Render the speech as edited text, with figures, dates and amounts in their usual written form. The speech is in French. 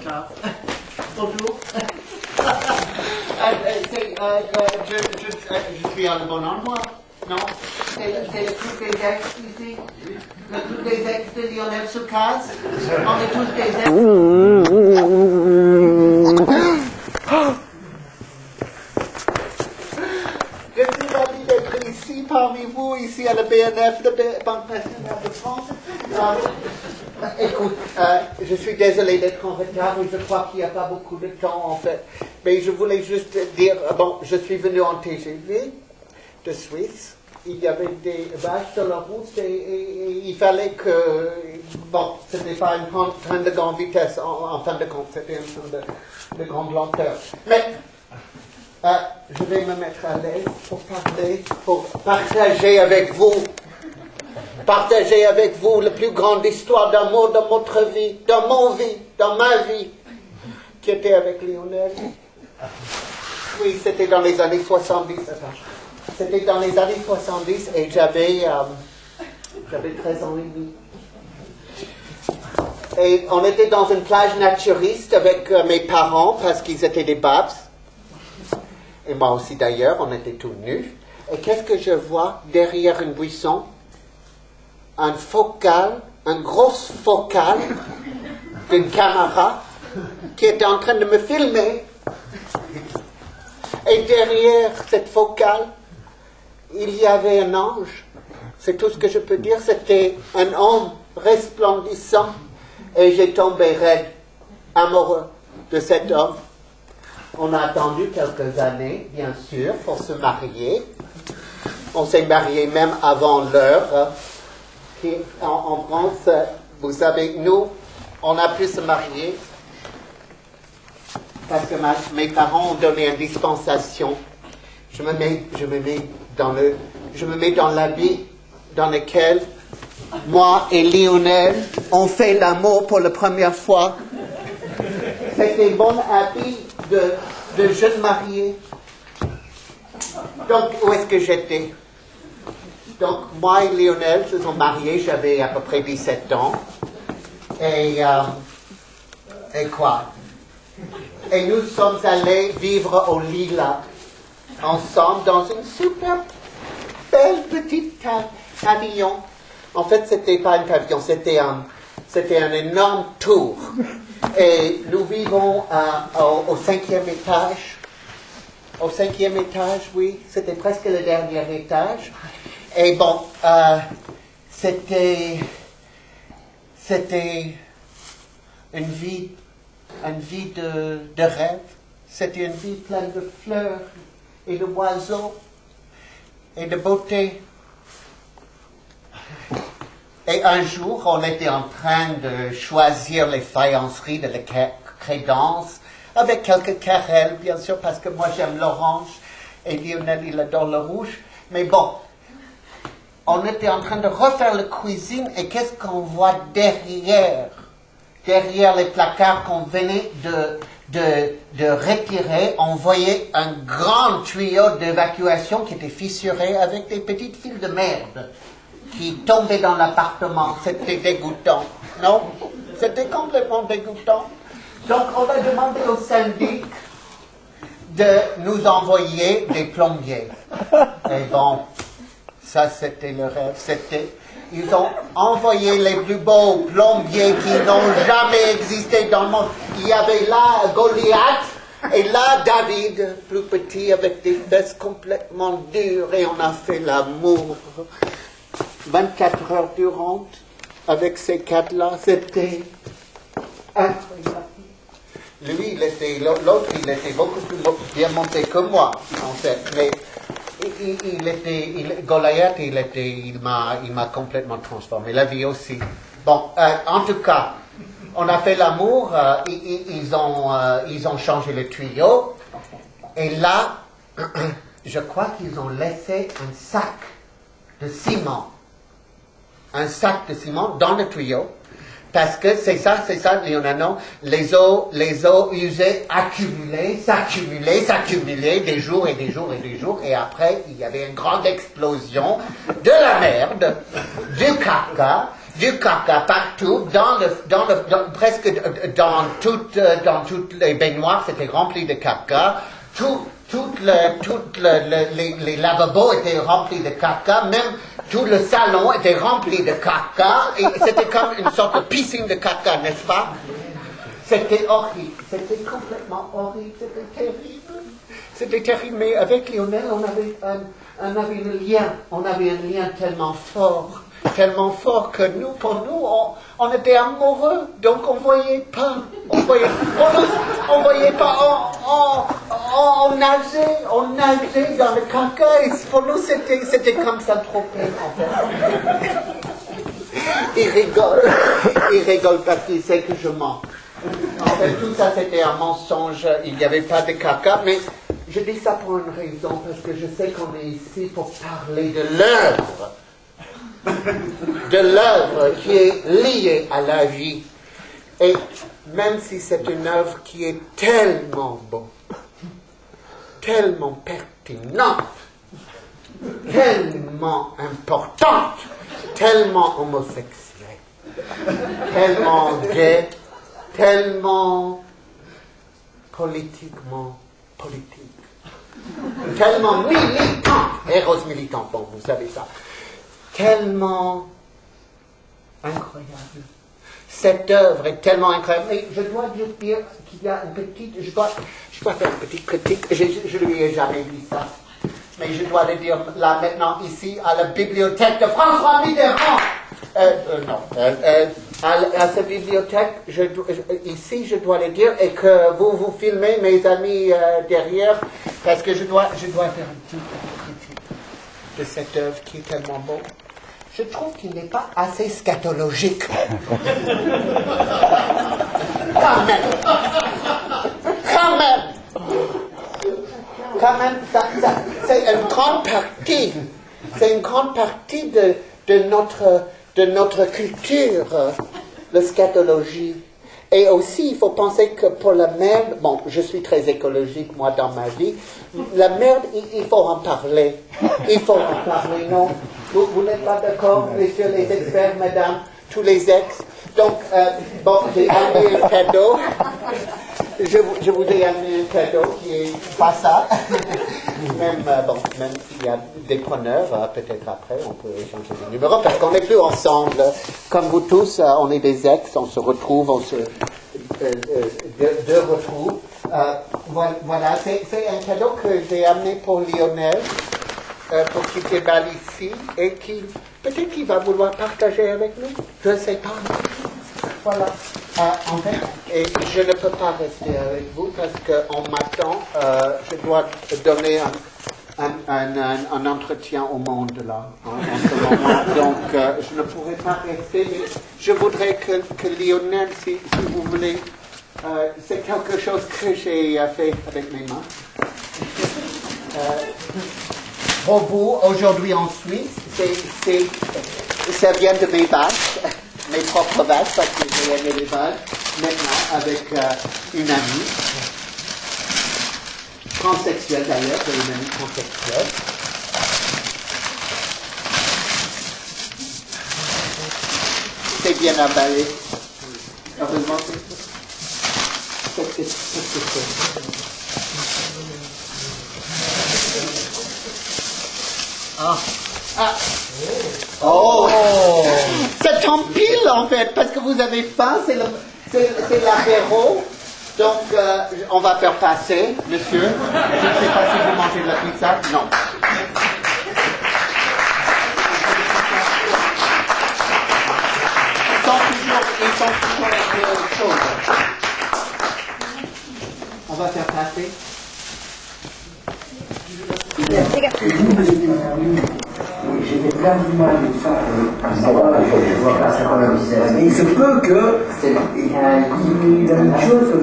classe. Bonjour. Je suis à le bon endroit, non? C'est le club des ex ici? Le club des ex de Lionel Soucaz? On est tous des ex. Je suis ravi d'être ici parmi vous, ici à la BNF, la Banque nationale de France. Écoute, je suis désolé d'être en retard, mais je crois qu'il n'y a pas beaucoup de temps en fait. Mais je voulais juste dire, bon, je suis venu en TGV de Suisse. Il y avait des vaches sur la route et il fallait que, bon, c'était pas un train de grande vitesse en fin de compte, c'était un train de grande lenteur. Mais je vais me mettre à l'aise pour parler, pour partager avec vous la plus grande histoire d'amour de votre vie, dans ma vie, qui était avec Lionel. Oui, c'était dans les années 70. C'était dans les années 70 et j'avais 13 ans et demi. Et on était dans une plage naturiste avec mes parents parce qu'ils étaient des babs. Et moi aussi d'ailleurs, on était tous nus. Et qu'est-ce que je vois derrière une buisson? Un gros focal d'une caméra qui était en train de me filmer. Et derrière cette focale, il y avait un ange. C'est tout ce que je peux dire. C'était un homme resplendissant. Et j'ai tombé raide, amoureux de cet homme. On a attendu quelques années, bien sûr, pour se marier. On s'est marié même avant l'heure. En France, vous savez, nous, on a pu se marier parce que mes parents ont donné une dispensation. Je me mets dans l'habit dans lequel moi et Lionel ont fait l'amour pour la première fois. C'était mon habit de jeune marié. Donc, où est-ce que j'étais? Donc, moi et Lionel se sont mariés, j'avais à peu près 17 ans. Et quoi? Et nous sommes allés vivre au Lila, ensemble, dans une super belle petite pavillon. En fait, c'était pas un pavillon, c'était un énorme tour. Et nous vivons au 5e étage. Au 5e étage, oui, c'était presque le dernier étage. Et bon, c'était une vie de rêve. C'était une vie pleine de fleurs et de oiseaux et de beauté. Et un jour, on était en train de choisir les faïenceries de la crédence, avec quelques querelles, bien sûr, parce que moi j'aime l'orange et Lionel il adore le rouge. Mais bon, on était en train de refaire la cuisine et qu'est-ce qu'on voit derrière les placards qu'on venait de retirer? On voyait un grand tuyau d'évacuation qui était fissuré avec des petites fils de merde qui tombaient dans l'appartement. C'était dégoûtant, non? C'était complètement dégoûtant. Donc on a demandé au syndic de nous envoyer des plombiers. Et bon, ça c'était le rêve. Ils ont envoyé les plus beaux plombiers qui n'ont jamais existé dans le monde. Il y avait là Goliath et là David, plus petit, avec des fesses complètement dures. Et on a fait l'amour 24 heures durant avec ces quatre-là. C'était incroyable. Lui, l'autre, il était beaucoup plus bien monté que moi, en fait. Mais Goliath, il m'a complètement transformé. La vie aussi. Bon, en tout cas, on a fait l'amour. Ils ont changé le tuyau. Et là, je crois qu'ils ont laissé un sac de ciment. Un sac de ciment dans le tuyau. Parce que c'est ça, Léonard, les eaux usées s'accumulaient des jours et des jours et des jours, et après, il y avait une grande explosion de la merde, du caca, du caca partout, presque dans toutes les baignoires, c'était rempli de caca. Les lavabos étaient remplis de caca, même tout le salon était rempli de caca, et c'était comme une sorte de piscine de caca, n'est-ce pas? C'était horrible, c'était complètement horrible, c'était terrible. C'était terrible, mais avec Lionel, on avait un lien tellement fort que pour nous, on était amoureux, donc on voyait pas, on voyait pas, on nageait dans le caca, et pour nous c'était comme ça trop en fait. Il rigole parce qu'il sait que je mens. En fait, tout ça c'était un mensonge, il n'y avait pas de caca, mais je dis ça pour une raison, parce que je sais qu'on est ici pour parler de l'œuvre qui est liée à la vie. Et même si c'est une œuvre qui est tellement bonne, tellement pertinente, tellement importante, tellement homosexuelle, tellement gay, tellement politiquement politique, tellement militante, Eros militante, bon, vous savez ça, tellement incroyable. Cette œuvre est tellement incroyable. Mais je dois juste dire qu'il y a une petite, je dois faire une petite critique, je ne lui ai jamais dit ça, mais je dois le dire là maintenant ici à la bibliothèque de François Mitterrand. À cette bibliothèque, ici, je dois le dire, et que vous filmez, mes amis derrière, parce que je dois faire une petite critique de cette œuvre qui est tellement beau. Je trouve qu'il n'est pas assez scatologique. Quand même, c'est une grande partie. C'est une grande partie de notre culture, la scatologie. Et aussi, il faut penser que pour la merde, bon, je suis très écologique, moi, dans ma vie, la merde, il faut en parler. Il faut en parler, non? Vous n'êtes pas d'accord, messieurs les experts, mesdames, tous les ex? Donc, bon, j'ai amené un cadeau. Je vous ai amené un cadeau qui est pas ça. Même s'il y a des preneurs, peut-être après, on peut échanger des numéros, parce qu'on n'est plus ensemble. Comme vous tous, on est des ex, on se retrouve, on se retrouve. Voilà, c'est un cadeau que j'ai amené pour Lionel, pour qu'il déballe ici, et qui, peut-être qu'il va vouloir partager avec nous, je ne sais pas. Voilà. En fait, et je ne peux pas rester avec vous parce qu'on m'attend. Je dois donner un entretien au monde là, en ce moment. Donc, je ne pourrai pas rester. Mais je voudrais que Lionel, si vous voulez, c'est quelque chose que j'ai fait avec mes mains. Robot, aujourd'hui en Suisse, ça vient de mes vaches. Mes propres vaches, parce que j'ai aimé les vaches, maintenant avec une amie, transsexuelle d'ailleurs, j'ai une amie transsexuelle. C'est bien emballé. Heureusement, qu'est-ce que c'est? Oh! Ça tombe pile en fait, parce que vous avez faim, c'est l'apéro. Donc, on va faire passer, monsieur. Je ne sais pas si vous mangez de la pizza. Non. Ils sont toujours chauds. On va faire passer. J'étais quasiment à savoir la chose, je vois pas ça comme un business. Mais il se peut que il y a une chose